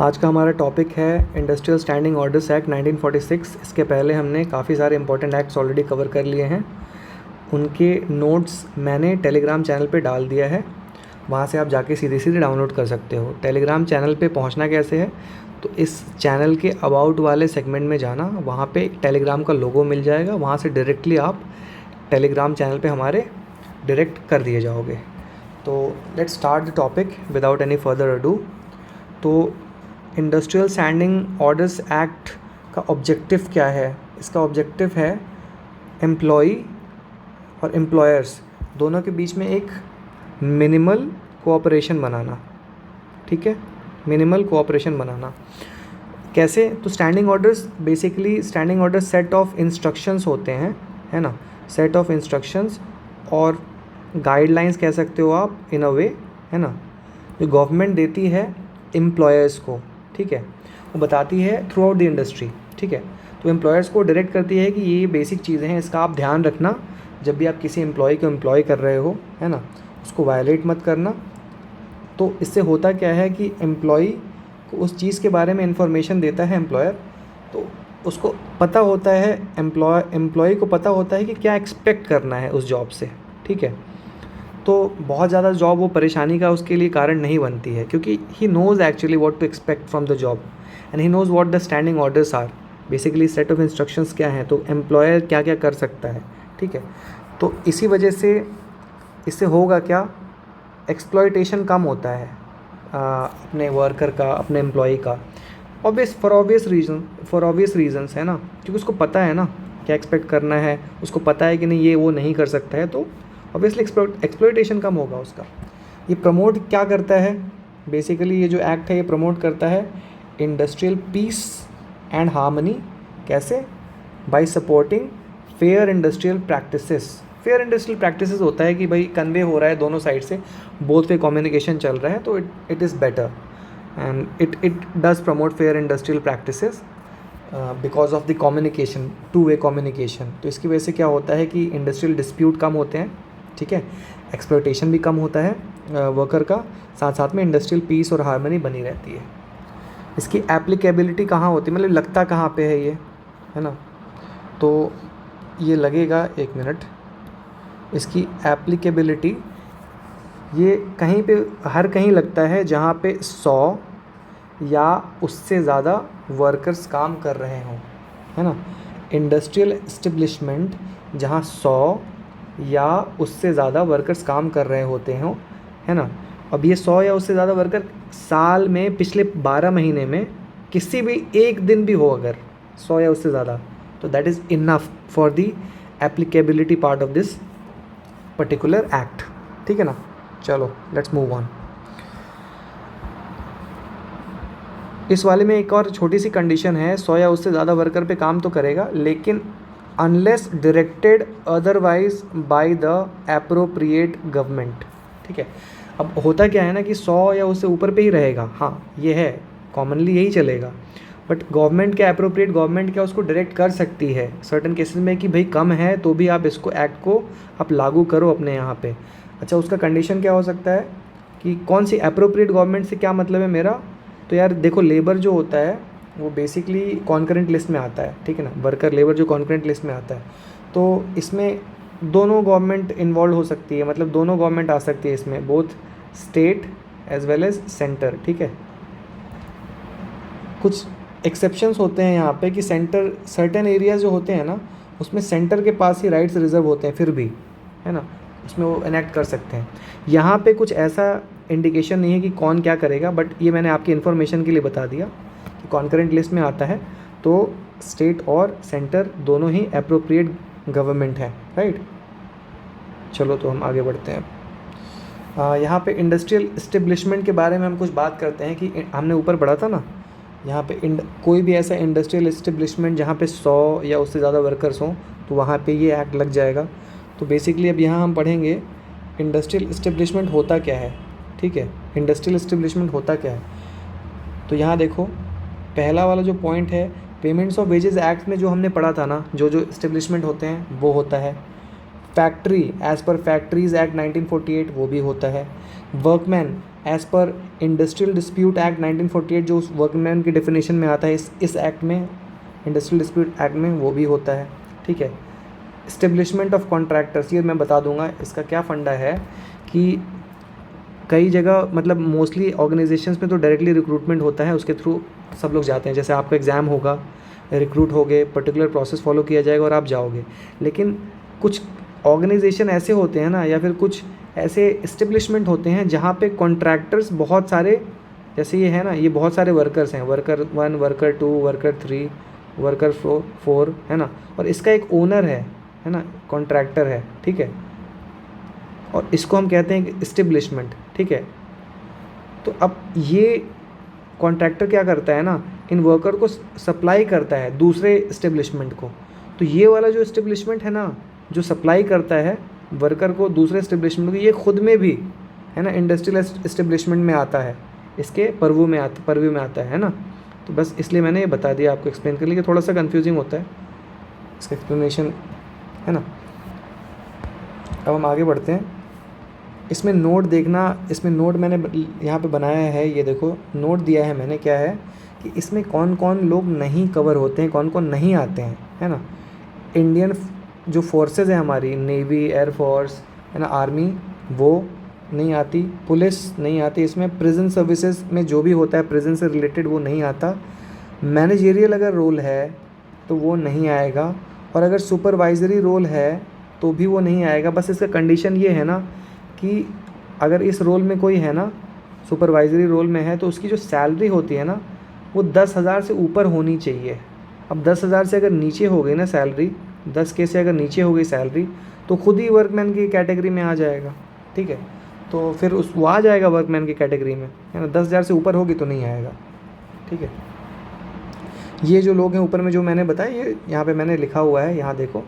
आज का हमारा टॉपिक है इंडस्ट्रियल स्टैंडिंग ऑर्डर्स एक्ट 1946। इसके पहले हमने काफ़ी सारे इंपॉर्टेंट एक्ट्स ऑलरेडी कवर कर लिए हैं। उनके नोट्स मैंने टेलीग्राम चैनल पे डाल दिया है, वहाँ से आप जाके सीधे सीधे डाउनलोड कर सकते हो। टेलीग्राम चैनल पे पहुँचना कैसे है, तो इस चैनल के अबाउट वाले सेगमेंट में जाना, वहाँ पे टेलीग्राम का लोगो मिल जाएगा, वहाँ से डायरेक्टली आप टेलीग्राम चैनल पे हमारे डायरेक्ट कर दिए जाओगे। तो let's start the topic without any further ado. तो इंडस्ट्रियल स्टैंडिंग ऑर्डर्स एक्ट का ऑब्जेक्टिव क्या है? इसका ऑब्जेक्टिव है एम्प्लॉई और एम्प्लॉयर्स दोनों के बीच में एक मिनिमल कोऑपरेशन बनाना। ठीक है, मिनिमल कोऑपरेशन बनाना कैसे? तो standing orders basically standing order set of instructions होते हैं, है ना, सेट ऑफ इंस्ट्रक्शंस और गाइडलाइंस कह सकते हो आप इन अ वे, है ना, जो गवर्नमेंट देती है एम्प्लॉयर्स को। ठीक है, वो बताती है थ्रू आउट द इंडस्ट्री। ठीक है, तो एम्प्लॉयर्स को डायरेक्ट करती है कि ये बेसिक चीज़ें हैं, इसका आप ध्यान रखना जब भी आप किसी एम्प्लॉय को एम्प्लॉय कर रहे हो, है ना, उसको वायलेट मत करना। तो इससे होता क्या है कि एम्प्लॉय को उस चीज़ के बारे में इंफॉर्मेशन देता है एम्प्लॉयर, तो उसको पता होता है, एम्प्लॉय को पता होता है कि क्या एक्सपेक्ट करना है उस जॉब से। ठीक है, तो बहुत ज़्यादा जॉब वो परेशानी का उसके लिए कारण नहीं बनती है, क्योंकि he knows actually what to expect from the job and he knows what the standing orders are. Basically set of instructions क्या हैं, तो एम्प्लॉयर क्या क्या कर सकता है। ठीक है, तो इसी वजह से इससे होगा क्या, एक्सप्लॉयटेशन कम होता है अपने वर्कर का, अपने एम्प्लॉय का। फॉर ऑब्वियस रीजंस है ना, क्योंकि उसको पता है ना क्या एक्सपेक्ट करना है, उसको पता है कि नहीं ये वो नहीं कर सकता है, तो ऑब्वियसली एक्सप्लॉयटेशन कम होगा उसका। ये प्रमोट क्या करता है? बेसिकली ये जो एक्ट है ये प्रमोट करता है इंडस्ट्रियल पीस एंड हार्मनी। कैसे? Bye supporting fair industrial practices. Fair industrial practices होता है कि भाई कन्वे हो रहा है दोनों साइड से, बोथ वे कम्युनिकेशन चल रहा है, तो it is better and it does promote fair industrial practices because of the communication, two way communication. तो इसकी वजह से क्या होता है कि इंडस्ट्रियल डिस्प्यूट कम होते हैं। ठीक है, एक्सप्लॉयटेशन भी कम होता है वर्कर का, साथ साथ में इंडस्ट्रियल पीस और हार्मनी बनी रहती है। इसकी एप्लीकेबिलिटी कहाँ होती है, मतलब लगता कहाँ पे है ये, है ना, तो ये लगेगा, एक मिनट, इसकी एप्लीकेबिलिटी ये कहीं पे, हर कहीं लगता है जहाँ पे 100 या उससे ज़्यादा वर्कर्स काम कर रहे हों, है ना। इंडस्ट्रियल एस्टेब्लिशमेंट जहाँ 100 या उससे ज़्यादा वर्कर्स काम कर रहे होते हों, है ना। अब ये 100 या उससे ज़्यादा वर्कर साल में पिछले 12 महीने में किसी भी एक दिन भी हो अगर 100 या उससे ज़्यादा, तो that is enough for the applicability part of this particular act. ठीक है ना, चलो लेट्स मूव ऑन। इस वाले में एक और छोटी सी कंडीशन है, 100 या उससे ज़्यादा वर्कर पे काम तो करेगा, लेकिन unless directed otherwise by the appropriate government. ठीक है, अब होता क्या है ना कि 100 या उससे ऊपर पे ही रहेगा, हाँ ये है, कॉमनली यही चलेगा, बट गवर्नमेंट क्या, एप्रोप्रिएट गवर्नमेंट क्या उसको डायरेक्ट कर सकती है सर्टन केसेस में कि भाई कम है तो भी आप इसको एक्ट को आप लागू करो अपने यहाँ पे। अच्छा, उसका कंडीशन क्या हो सकता है कि कौन सी एप्रोप्रिएट गवर्नमेंट से क्या मतलब है मेरा? तो यार देखो, लेबर जो होता है वो बेसिकली कॉन्करेंट लिस्ट में आता है। ठीक है ना, वर्कर लेबर जो कॉन्करेंट लिस्ट में आता है, तो इसमें दोनों गवर्नमेंट इन्वॉल्व हो सकती है, मतलब दोनों गवर्नमेंट आ सकती है इसमें, both state as well as centre. ठीक है, कुछ एक्सेप्शंस होते हैं यहाँ पे कि सेंटर, सर्टेन एरिया जो होते हैं ना उसमें सेंटर के पास ही राइट्स रिजर्व होते हैं, फिर भी, है ना, उसमें वो इनेक्ट कर सकते हैं। यहाँ पे कुछ ऐसा इंडिकेशन नहीं है कि कौन क्या करेगा, बट ये मैंने आपकी इन्फॉर्मेशन के लिए बता दिया कि कॉन्करेंट लिस्ट में आता है तो स्टेट और सेंटर दोनों ही एप्रोप्रिएट गवर्नमेंट है, राइट। चलो तो हम आगे बढ़ते हैं। यहाँ पे इंडस्ट्रियल इस्टेब्लिशमेंट के बारे में हम कुछ बात करते हैं कि हमने ऊपर पढ़ा था ना, यहाँ पे कोई भी ऐसा इंडस्ट्रियल इस्टेब्लिशमेंट जहाँ पे 100 या उससे ज़्यादा वर्कर्स हों तो वहाँ पे ये एक्ट लग जाएगा। तो बेसिकली अब यहाँ हम पढ़ेंगे इंडस्ट्रियल इस्टेब्लिशमेंट होता क्या है। ठीक है, इंडस्ट्रियल इस्टेब्लिशमेंट होता क्या है, तो यहाँ देखो पहला वाला जो पॉइंट है, पेमेंट्स ऑफ वेजेस एक्ट में जो हमने पढ़ा था ना, जो जो इस्टेब्लिशमेंट होते हैं वो होता है। Factory as per factories act 1948 वो भी होता है। Workman as per industrial dispute act 1948 जो उस वर्कमैन की डेफिनेशन में आता है इस एक्ट में, इंडस्ट्रियल डिस्प्यूट एक्ट में वो भी होता है, ठीक है। इस्टेब्लिशमेंट ऑफ कॉन्ट्रैक्टर्स, ये मैं बता दूंगा इसका क्या फंडा है कि कई जगह मतलब मोस्टली ऑर्गेनाइजेशंस में तो डायरेक्टली रिक्रूटमेंट होता है, उसके थ्रू सब लोग जाते हैं। जैसे आपका एग्ज़ाम होगा, रिक्रूट होगे, पर्टिकुलर प्रोसेस फॉलो किया जाएगा और आप जाओगे। लेकिन कुछ ऑर्गेनाइजेशन ऐसे होते हैं ना, या फिर कुछ ऐसे इस्टेब्लिशमेंट होते हैं जहाँ पे कॉन्ट्रैक्टर्स बहुत सारे, जैसे ये है ना, ये बहुत सारे वर्कर्स हैं, वर्कर 1, वर्कर 2, वर्कर 3, वर्कर 4, है ना, और इसका एक ओनर है ना, कॉन्ट्रैक्टर है, ठीक है, और इसको हम कहते हैं इस्टेब्लिशमेंट, ठीक है। तो अब ये कॉन्ट्रैक्टर क्या करता है ना, इन वर्कर को सप्लाई करता है दूसरे इस्टेब्लिशमेंट को। तो ये वाला जो इस्टेब्लिशमेंट है ना, जो सप्लाई करता है वर्कर को दूसरे इस्टेब्लिशमेंट को, ये खुद में भी है ना इंडस्ट्रियल इस्टेब्लिशमेंट में आता है, इसके परव्यू में आता है ना। तो बस इसलिए मैंने ये बता दिया आपको एक्सप्लेन कर लिया कि थोड़ा सा कन्फ्यूजिंग होता है इसका एक्सप्लेनेशन, है ना। अब हम आगे बढ़ते हैं। इसमें नोट देखना, इसमें नोट मैंने यहाँ पे बनाया है, ये देखो नोट दिया है मैंने, क्या है कि इसमें कौन कौन लोग नहीं कवर होते हैं, कौन कौन नहीं आते हैं, है ना। इंडियन जो फोर्सेस है हमारी, नेवी, एयरफोर्स, है ना, आर्मी, वो नहीं आती, पुलिस नहीं आती, इसमें प्रिजन सर्विसेज में जो भी होता है प्रिजन से रिलेटेड वो नहीं आता। मैनेजेरियल अगर रोल है तो वो नहीं आएगा, और अगर सुपरवाइजरी रोल है तो भी वो नहीं आएगा। बस इसका कंडीशन ये है ना कि अगर इस रोल में कोई है ना, सुपरवाइजरी रोल में है, तो उसकी जो सैलरी होती है ना वो 10,000 से ऊपर होनी चाहिए। अब 10,000 से अगर नीचे हो गई ना सैलरी, 10K से अगर नीचे हो गई सैलरी, तो खुद ही वर्कमैन की कैटेगरी में आ जाएगा, ठीक है। तो फिर वो आ जाएगा वर्कमैन की कैटेगरी में, है ना। 10,000 से ऊपर होगी तो नहीं आएगा, ठीक है। ये जो लोग हैं ऊपर में जो मैंने बताया, ये यहाँ पे मैंने लिखा हुआ है, यहाँ देखो,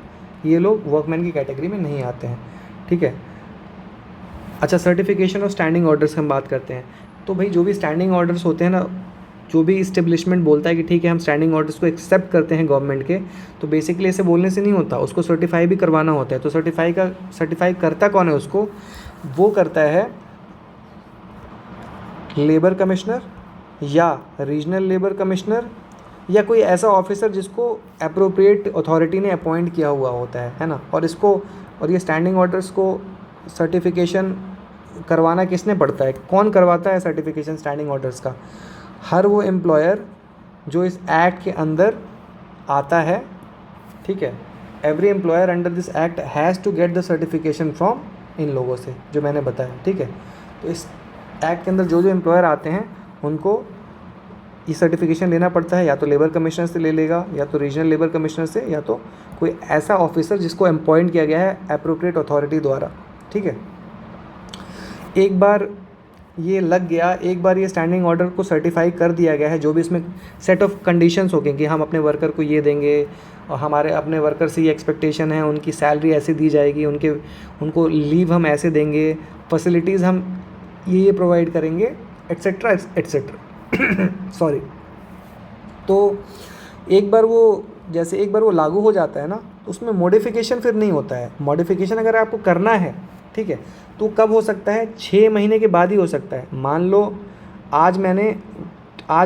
ये लोग वर्कमैन की कैटेगरी में नहीं आते हैं, ठीक है। अच्छा, सर्टिफिकेशन और स्टैंडिंग ऑर्डर्स की हम बात करते हैं। तो भाई जो भी स्टैंडिंग ऑर्डर्स होते हैं ना, जो भी इस्टेब्लिशमेंट बोलता है कि ठीक है हम स्टैंडिंग ऑर्डर्स को एक्सेप्ट करते हैं गवर्नमेंट के, तो बेसिकली ऐसे बोलने से नहीं होता, उसको सर्टिफाई भी करवाना होता है। तो सर्टिफाई करता कौन है उसको, वो करता है लेबर कमिश्नर या रीजनल लेबर कमिश्नर या कोई ऐसा ऑफिसर जिसको अप्रोप्रिएट अथॉरिटी ने अपॉइंट किया हुआ होता है ना। और ये स्टैंडिंग ऑर्डर्स को सर्टिफिकेशन करवाना किसने पड़ता है, कौन करवाता है सर्टिफिकेशन स्टैंडिंग ऑर्डर्स का? हर वो एम्प्लॉयर जो इस एक्ट के अंदर आता है, ठीक है। Every employer under this act has to get the certification from इन लोगों से जो मैंने बताया, ठीक है। तो इस एक्ट के अंदर जो जो एम्प्लॉयर आते हैं उनको ये सर्टिफिकेशन लेना पड़ता है, या तो लेबर कमिश्नर से ले लेगा, या तो रीजनल लेबर कमिश्नर से, या तो कोई ऐसा ऑफिसर जिसको अपॉइंट किया गया है अप्रोप्रिएट अथॉरिटी द्वारा, ठीक है। एक बार ये लग गया, एक बार ये स्टैंडिंग ऑर्डर को सर्टिफाई कर दिया गया है, जो भी इसमें सेट ऑफ कंडीशंस हो गए कि हम अपने वर्कर को ये देंगे और हमारे अपने वर्कर से ये एक्सपेक्टेशन है, उनकी सैलरी ऐसे दी जाएगी, उनको लीव हम ऐसे देंगे, फैसिलिटीज़ हम ये प्रोवाइड करेंगे, एट्सेट्रा एट्सेट्रा सॉरी। तो एक बार वो लागू हो जाता है ना, तो उसमें मॉडिफिकेशन फिर नहीं होता है। मॉडिफिकेशन अगर आपको करना है, ठीक है, तो कब हो सकता है? 6 महीने के बाद ही हो सकता है। मान लो आज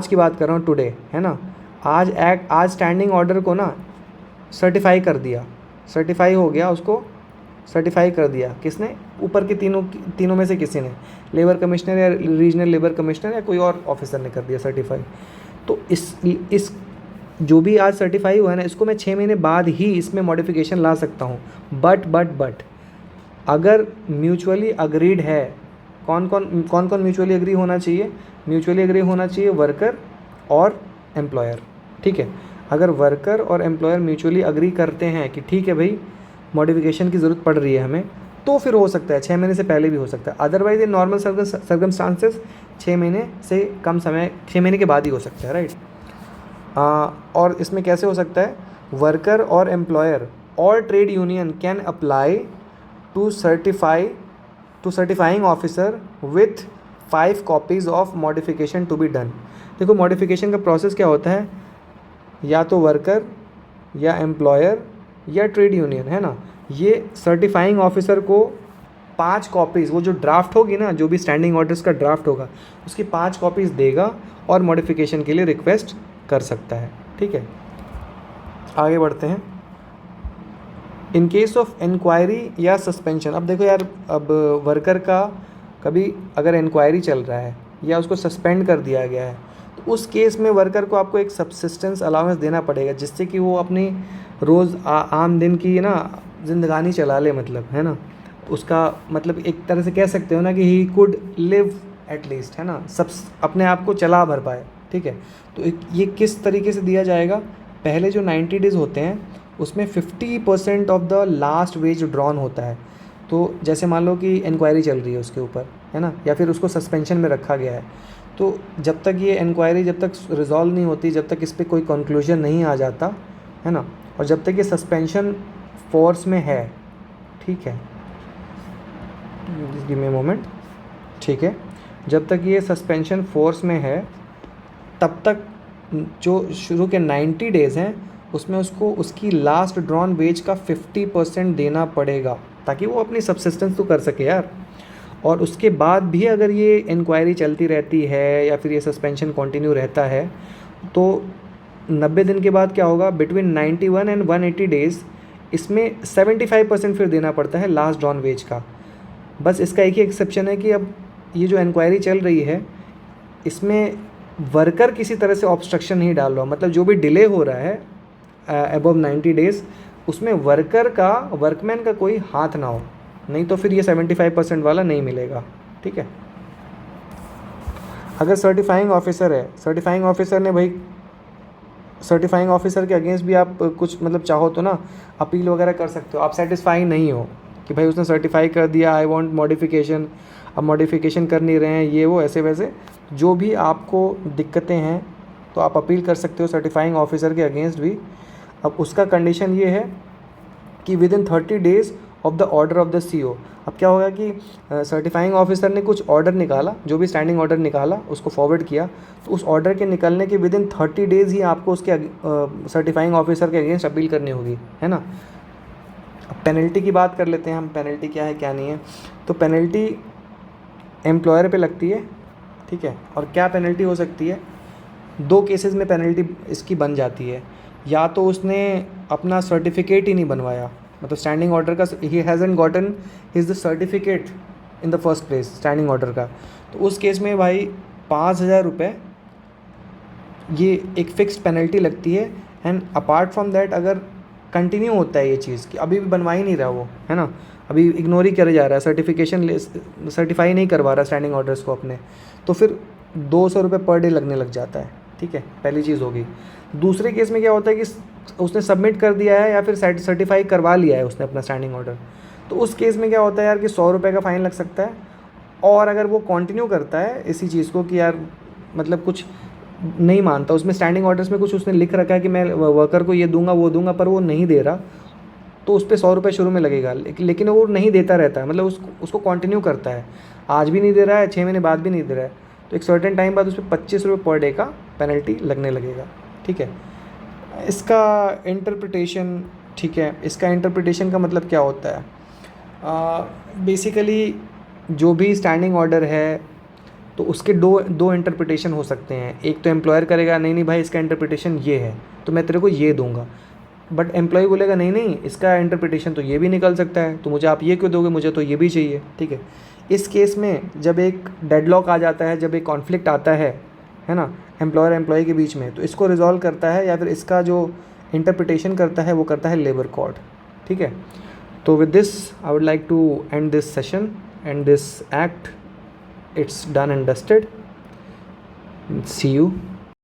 की बात कर रहा हूँ, टुडे, है ना, आज स्टैंडिंग ऑर्डर को ना सर्टिफाई कर दिया, सर्टिफाई हो गया, उसको सर्टिफाई कर दिया किसने? ऊपर के तीनों में से किसी ने, लेबर कमिश्नर या रीजनल लेबर कमिश्नर या कोई और ऑफिसर ने कर दिया सर्टिफाई। तो इस जो भी आज सर्टिफाई हुआ है ना, इसको मैं 6 महीने बाद ही इसमें मॉडिफिकेशन ला सकता हूँ। बट अगर म्यूचुअली अग्रीड है, कौन कौन म्यूचुअली अग्री होना चाहिए? म्यूचुअली अग्री होना चाहिए वर्कर और एम्प्लॉयर, ठीक है। अगर वर्कर और एम्प्लॉयर म्यूचुअली अग्री करते हैं कि ठीक है भाई मॉडिफिकेशन की ज़रूरत पड़ रही है हमें, तो फिर हो सकता है 6 महीने से पहले भी हो सकता है। अदरवाइज इन नॉर्मल सर्कमस्टांसेस 6 महीने से कम समय, 6 महीने के बाद ही हो सकता है, राइट। और इसमें कैसे हो सकता है? वर्कर और एम्प्लॉयर और trade union can apply to certifying officer with 5 copies of modification to be done. देखो मॉडिफिकेशन का प्रोसेस क्या होता है, या तो वर्कर या एम्प्लॉयर या ट्रेड यूनियन, है ना, ये सर्टिफाइंग ऑफिसर को 5 कॉपीज़, वो जो ड्राफ्ट होगी ना, जो भी स्टैंडिंग ऑर्डर्स का ड्राफ्ट होगा उसकी 5 कॉपीज़ देगा और मॉडिफिकेशन के लिए रिक्वेस्ट कर सकता है। ठीक है, आगे बढ़ते हैं। इन केस ऑफ इंक्वायरी या सस्पेंशन, अब देखो यार, अब वर्कर का कभी अगर इंक्वायरी चल रहा है या उसको सस्पेंड कर दिया गया है तो उस केस में वर्कर को आपको एक सब्सिस्टेंस अलाउंस देना पड़ेगा, जिससे कि वो अपनी रोज़ आम दिन की ना जिंदगानी चला ले, मतलब है ना, उसका मतलब एक तरह से कह सकते हो ना कि ही कुड लिव एटलीस्ट, है ना, सब अपने आप को चला भर पाए। ठीक है, तो ये किस तरीके से दिया जाएगा? पहले जो 90 डेज़ होते हैं उसमें 50% of the last wage drawn होता है। तो जैसे मान लो कि इंक्वायरी चल रही है उसके ऊपर, है ना, या फिर उसको सस्पेंशन में रखा गया है, तो जब तक ये इंक्वायरी जब तक रिजॉल्व नहीं होती, जब तक इस पर कोई कंक्लूजन नहीं आ जाता, है ना, और जब तक ये सस्पेंशन फोर्स में है, ठीक है, गिव मी मोमेंट, ठीक है, जब तक ये सस्पेंशन फोर्स में है तब तक जो शुरू के 90 डेज़ हैं उसमें उसको उसकी लास्ट ड्रॉन वेज का 50% देना पड़ेगा, ताकि वो अपनी सब्सिस्टेंस तो कर सके यार। और उसके बाद भी अगर ये इंक्वायरी चलती रहती है या फिर ये सस्पेंशन कंटिन्यू रहता है तो 90 दिन के बाद क्या होगा, बिटवीन 91 एंड 180 डेज़ इसमें 75% फिर देना पड़ता है लास्ट ड्रॉन वेज का। बस इसका एक ही एक्सेप्शन है कि अब ये जो इंक्वायरी चल रही है इसमें वर्कर किसी तरह से ऑब्स्ट्रक्शन नहीं डाल रहा, मतलब जो भी डिले हो रहा है अबव 90 डेज़ उसमें वर्कमैन का कोई हाथ ना हो, नहीं तो फिर ये 75% वाला नहीं मिलेगा। ठीक है, अगर सर्टिफाइंग ऑफिसर है, सर्टिफाइंग ऑफिसर ने भाई, सर्टिफाइंग ऑफिसर के अगेंस्ट भी आप कुछ मतलब चाहो तो ना अपील वगैरह कर सकते हो। आप सेटिस्फाई नहीं हो कि भाई उसने सर्टिफाई कर दिया, आई वांट मॉडिफिकेशन, अब मॉडिफिकेशन कर नहीं रहे हैं, ये वो ऐसे वैसे जो भी आपको दिक्कतें हैं तो आप अपील कर सकते हो सर्टिफाइंग ऑफिसर के अगेंस्ट भी। अब उसका कंडीशन ये है कि with in 30 days of the order of the CO। अब क्या होगा कि सर्टिफाइंग ऑफिसर ने कुछ ऑर्डर निकाला, जो भी स्टैंडिंग ऑर्डर निकाला उसको फॉरवर्ड किया, तो उस ऑर्डर के निकलने के विद इन 30 डेज़ ही आपको उसके सर्टिफाइंग ऑफिसर के अगेंस्ट अपील करनी होगी, है ना। अब पेनल्टी की बात कर लेते हैं हम, पेनल्टी क्या है क्या नहीं है। तो पेनल्टी एम्प्लॉयर पे लगती है, ठीक है, और क्या पेनल्टी हो सकती है, 2 केसेस में पेनल्टी इसकी बन जाती है। या तो उसने अपना सर्टिफिकेट ही नहीं बनवाया, मतलब स्टैंडिंग ऑर्डर का ही hasn't gotten his the certificate in the first place standing order का, तो उस केस में भाई 5,000 रुपये ये एक फ़िक्स्ड पेनल्टी लगती है। एंड अपार्ट फ्रॉम दैट अगर कंटिन्यू होता है ये चीज़ कि अभी भी बनवा ही नहीं रहा वो, है ना, अभी इग्नोर ही करे जा रहा है, सर्टिफाई नहीं करवा रहा स्टैंडिंग ऑर्डर्स को अपने, तो फिर 200 रुपये पर डे लगने लग जाता है। ठीक है, पहली चीज़ होगी। दूसरे केस में क्या होता है कि उसने सबमिट कर दिया है या फिर सर्टिफाई करवा लिया है उसने अपना स्टैंडिंग ऑर्डर, तो उस केस में क्या होता है यार कि 100 रुपये का फ़ाइन लग सकता है। और अगर वो कंटिन्यू करता है इसी चीज़ को कि यार मतलब कुछ नहीं मानता, उसमें स्टैंडिंग ऑर्डर्स में कुछ उसने लिख रखा है कि मैं वर्कर को ये दूंगा वो दूंगा, पर वो नहीं दे रहा, तो उस पर 100 रुपये शुरू में लगेगा। लेकिन वो नहीं देता रहता है, मतलब उसको कंटिन्यू करता है, आज भी नहीं दे रहा है, 6 महीने बाद भी नहीं दे रहा है, तो एक सर्टेन टाइम बाद उस पर 25 रुपये पर डे का पेनल्टी लगने लगेगा। ठीक है, इसका इंटरप्रिटेशन, ठीक है, इसका इंटरप्रिटेशन का मतलब क्या होता है, बेसिकली जो भी स्टैंडिंग ऑर्डर है तो उसके दो इंटरप्रिटेशन हो सकते हैं। एक तो एम्प्लॉयर करेगा नहीं नहीं भाई इसका इंटरप्रिटेशन ये है तो मैं तेरे को ये दूंगा, बट एम्प्लॉय बोलेगा नहीं नहीं इसका इंटरप्रिटेशन तो ये भी निकल सकता है, तो मुझे आप ये क्यों दोगे, मुझे तो ये भी चाहिए। ठीक है, इस केस में जब एक डेडलॉक आ जाता है, जब एक कॉन्फ्लिक्ट आता है ना, एम्प्लॉयर एम्प्लॉय के बीच में, तो इसको रिजॉल्व करता है या फिर इसका जो इंटरप्रिटेशन करता है वो करता है लेबर कोर्ट। ठीक है, तो with this I would like to end this session and this act, it's done and dusted. See you.